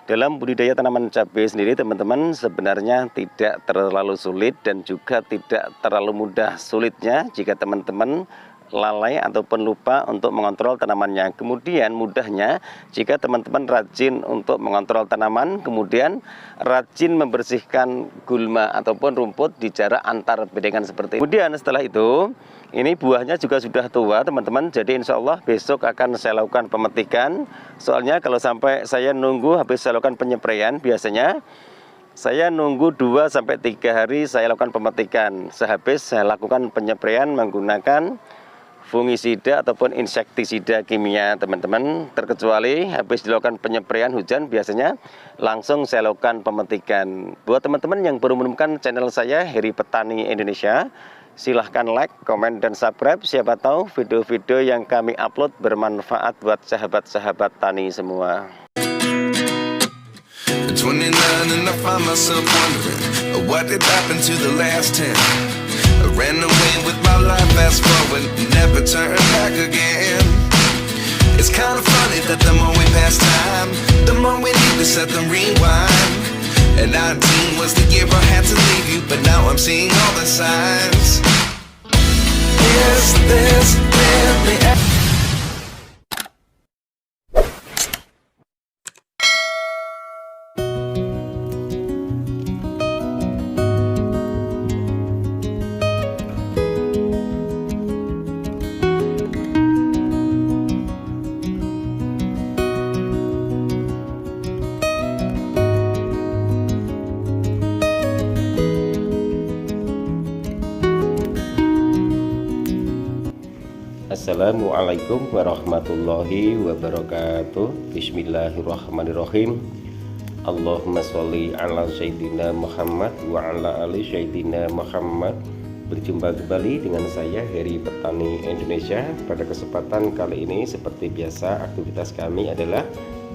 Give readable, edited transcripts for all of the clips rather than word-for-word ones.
Dalam budidaya tanaman cabai sendiri teman-teman sebenarnya tidak terlalu sulit dan juga tidak terlalu mudah. Sulitnya jika teman-teman lalai ataupun lupa untuk mengontrol tanamannya. Kemudian mudahnya jika teman-teman rajin untuk mengontrol tanaman, kemudian rajin membersihkan gulma ataupun rumput di jarak antar bedengan seperti ini. Kemudian setelah itu ini buahnya juga sudah tua teman-teman, jadi insya Allah besok akan saya lakukan pemetikan. Soalnya kalau sampai saya nunggu habis saya lakukan penyempraian, biasanya saya nunggu 2-3 hari saya lakukan pemetikan. Sehabis saya lakukan penyempraian menggunakan fungisida ataupun insektisida kimia teman-teman. Terkecuali habis dilakukan penyempraian hujan, biasanya langsung saya lakukan pemetikan. Buat teman-teman yang baru menemukan channel saya Heri Petani Indonesia, silahkan like, komen, dan subscribe. Siapa tahu video-video yang kami upload bermanfaat buat sahabat-sahabat tani semua. 29 and I find myself wondering what did happen to the last 10. I ran away with my life, fast forward, never turn back again. It's kind of funny that the more we pass time, the more we need to set the rewind. And 19 was the year I had to leave you, but now I'm seeing all the signs. Is this really Assalamualaikum warahmatullahi wabarakatuh. Bismillahirrahmanirrahim. Allahumma sholli ala Sayyidina Muhammad wa ala ali Sayyidina Muhammad. Berjumpa kembali dengan saya Heri Petani Indonesia. Pada kesempatan kali ini seperti biasa aktivitas kami adalah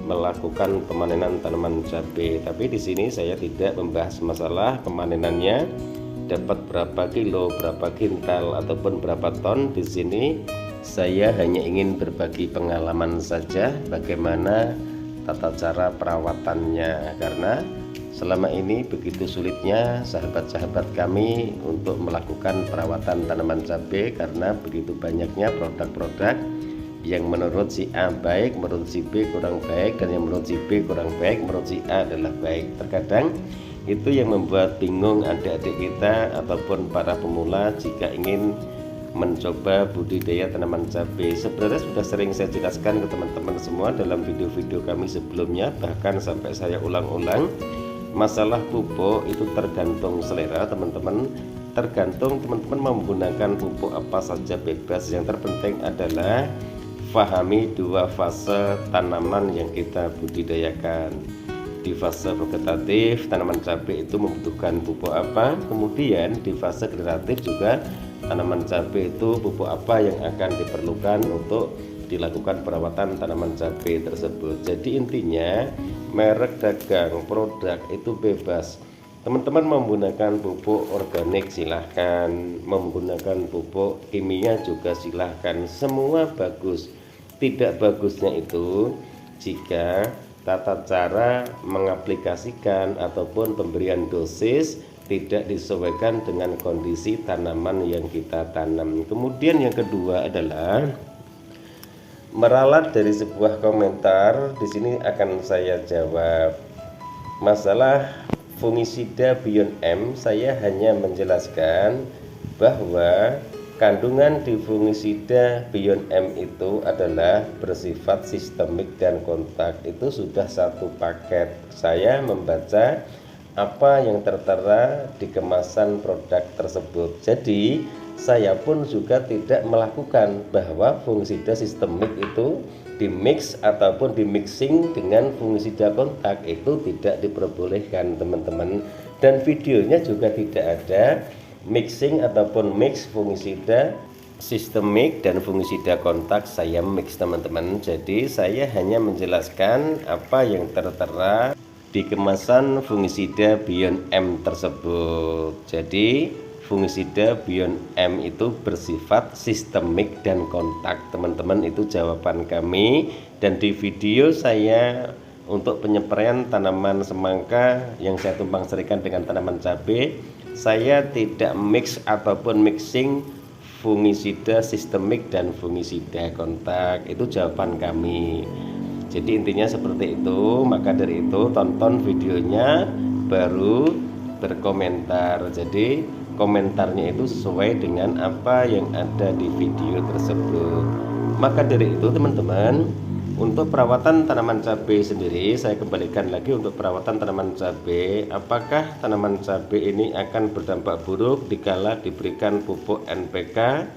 melakukan pemanenan tanaman cabai. Tapi di sini saya tidak membahas masalah pemanenannya, dapat berapa kilo, berapa kintal ataupun berapa ton. Di sini saya hanya ingin berbagi pengalaman saja bagaimana tata cara perawatannya, karena selama ini begitu sulitnya sahabat-sahabat kami untuk melakukan perawatan tanaman cabai karena begitu banyaknya produk-produk yang menurut si A baik, menurut si B kurang baik, dan yang menurut si B kurang baik, menurut si A adalah baik. Terkadang itu yang membuat bingung adik-adik kita ataupun para pemula jika ingin mencoba budidaya tanaman cabai. Sebenarnya sudah sering saya jelaskan ke teman-teman semua dalam video-video kami sebelumnya, bahkan sampai saya ulang-ulang. Masalah pupuk itu tergantung selera teman-teman, tergantung teman-teman menggunakan pupuk apa saja bebas. Yang terpenting adalah fahami dua fase tanaman yang kita budidayakan. Di fase vegetatif tanaman cabai itu membutuhkan pupuk apa, kemudian di fase generatif juga tanaman cabai itu pupuk apa yang akan diperlukan untuk dilakukan perawatan tanaman cabai tersebut. Jadi intinya merek dagang produk itu bebas. Teman-teman menggunakan pupuk organik silahkan, menggunakan pupuk kimia juga silahkan, semua bagus. Tidak bagusnya itu jika tata cara mengaplikasikan ataupun pemberian dosis tidak disesuaikan dengan kondisi tanaman yang kita tanam. Kemudian yang kedua adalah meralat dari sebuah komentar. Di sini akan saya jawab masalah fungisida Bion M. Saya hanya menjelaskan bahwa kandungan di fungisida Bion M itu adalah bersifat sistemik dan kontak. Itu sudah satu paket. Saya membaca apa yang tertera di kemasan produk tersebut. Jadi saya pun juga tidak melakukan bahwa fungisida sistemik itu dimix ataupun dimixing dengan fungisida kontak, itu tidak diperbolehkan teman-teman. Dan videonya juga tidak ada mixing ataupun mix fungisida sistemik dan fungisida kontak, saya mix teman-teman. Jadi saya hanya menjelaskan apa yang tertera di kemasan fungisida Bion M tersebut. Jadi fungisida Bion M itu bersifat sistemik dan kontak teman-teman. Itu jawaban kami, dan di video saya untuk penyepreian tanaman semangka yang saya tumpang sarikan dengan tanaman cabai, saya tidak mix ataupun mixing fungisida sistemik dan fungisida kontak. Itu jawaban kami. Jadi intinya seperti itu. Maka dari itu tonton videonya baru berkomentar. Jadi komentarnya itu sesuai dengan apa yang ada di video tersebut. Maka dari itu teman-teman, untuk perawatan tanaman cabai sendiri, saya kembalikan lagi untuk perawatan tanaman cabai. Apakah tanaman cabai ini akan berdampak buruk dikala diberikan pupuk NPK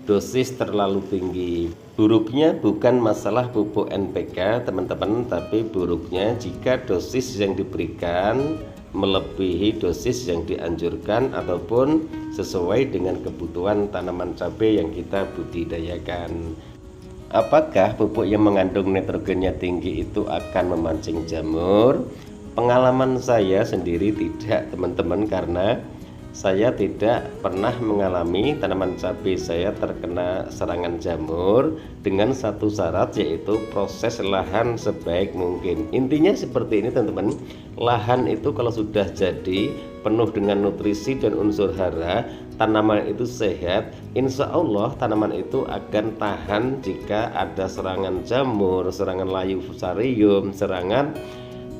dosis terlalu tinggi? Buruknya bukan masalah pupuk NPK teman-teman, tapi buruknya jika dosis yang diberikan melebihi dosis yang dianjurkan ataupun sesuai dengan kebutuhan tanaman cabai yang kita budidayakan. Apakah pupuk yang mengandung nitrogennya tinggi itu akan memancing jamur? Pengalaman saya sendiri tidak teman-teman, karena saya tidak pernah mengalami tanaman cabai saya terkena serangan jamur dengan satu syarat, yaitu proses lahan sebaik mungkin. Intinya seperti ini teman-teman, lahan itu kalau sudah jadi penuh dengan nutrisi dan unsur hara, tanaman itu sehat, insya Allah tanaman itu akan tahan jika ada serangan jamur, serangan layu fusarium, serangan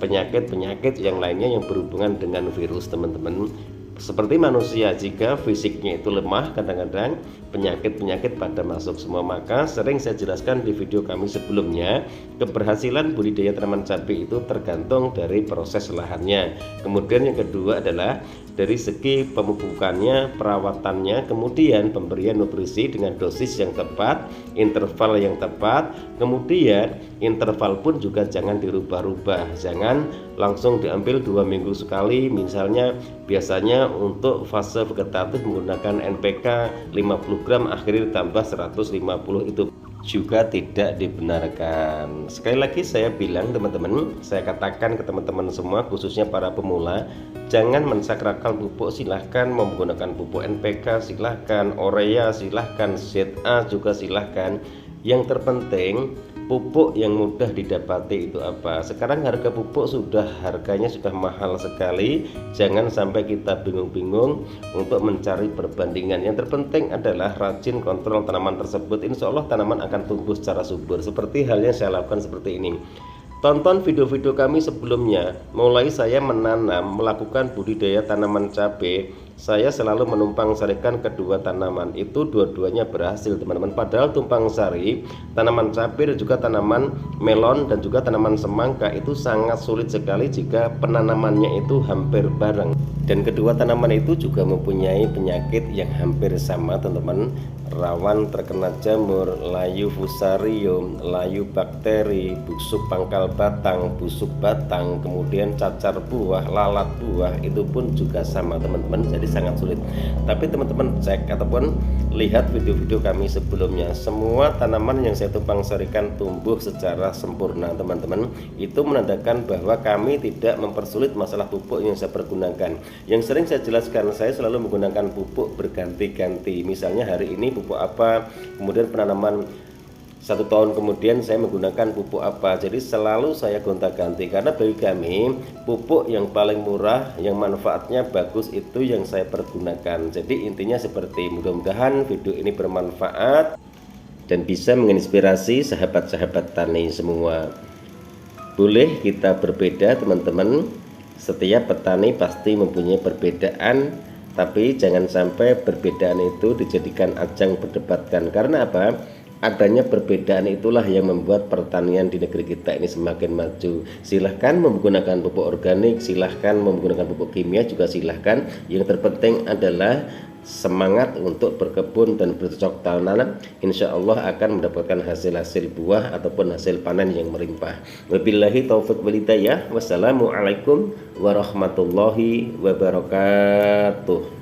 penyakit-penyakit yang lainnya yang berhubungan dengan virus teman-teman. Seperti manusia, jika fisiknya itu lemah, kadang-kadang penyakit-penyakit pada masuk semua. Maka sering saya jelaskan di video kami sebelumnya, keberhasilan budidaya tanaman cabai itu tergantung dari proses lahannya. Kemudian yang kedua adalah dari segi pemupukannya, perawatannya, kemudian pemberian nutrisi dengan dosis yang tepat, interval yang tepat, kemudian interval pun juga jangan dirubah-rubah, jangan langsung diambil 2 minggu sekali. Misalnya biasanya untuk fase vegetatif menggunakan NPK 50 gram, akhirnya ditambah 150, itu juga tidak dibenarkan. Sekali lagi saya bilang teman-teman, saya katakan ke teman-teman semua, khususnya para pemula, jangan mensakralkan pupuk. Silahkan menggunakan pupuk NPK, silahkan urea, silahkan ZA juga silahkan. Yang terpenting pupuk yang mudah didapati itu apa. Sekarang harga pupuk harganya sudah mahal sekali. Jangan sampai kita bingung-bingung untuk mencari perbandingan. Yang terpenting adalah rajin kontrol tanaman tersebut. Insya Allah tanaman akan tumbuh secara subur, seperti halnya saya lakukan seperti ini. Tonton video-video kami sebelumnya. Mulai saya menanam, melakukan budidaya tanaman cabai, saya selalu menumpang sarikan kedua tanaman. Itu dua-duanya berhasil teman-teman. Padahal tumpang sari tanaman cabai dan juga tanaman melon dan juga tanaman semangka itu sangat sulit sekali jika penanamannya itu hampir bareng. Dan kedua tanaman itu juga mempunyai penyakit yang hampir sama teman-teman, rawan terkena jamur, layu fusarium, layu bakteri, busuk pangkal batang, busuk batang, kemudian cacar buah, lalat buah, itu pun juga sama teman-teman. Jadi sangat sulit. Tapi teman-teman cek ataupun lihat video-video kami sebelumnya, semua tanaman yang saya tumpang sarikan tumbuh secara sempurna teman-teman. Itu menandakan bahwa kami tidak mempersulit masalah pupuk yang saya pergunakan. Yang sering saya jelaskan, saya selalu menggunakan pupuk berganti-ganti. Misalnya hari ini pupuk apa, kemudian penanaman 1 tahun kemudian saya menggunakan pupuk apa. Jadi selalu saya gonta-ganti, karena bagi kami pupuk yang paling murah, yang manfaatnya bagus, itu yang saya pergunakan. Jadi intinya seperti, mudah-mudahan video ini bermanfaat dan bisa menginspirasi sahabat-sahabat tani semua. Boleh kita berbeda teman-teman, setiap petani pasti mempunyai perbedaan, tapi jangan sampai perbedaan itu dijadikan ajang berdebatkan. Karena apa? Adanya perbedaan itulah yang membuat pertanian di negeri kita ini semakin maju. Silahkan menggunakan pupuk organik, silahkan menggunakan pupuk kimia juga silahkan. Yang terpenting adalah semangat untuk berkebun dan bercocok tanam. Insya Allah akan mendapatkan hasil-hasil buah ataupun hasil panen yang melimpah. Wabillahi taufiq wal hidayah. Wassalamualaikum warahmatullahi wabarakatuh.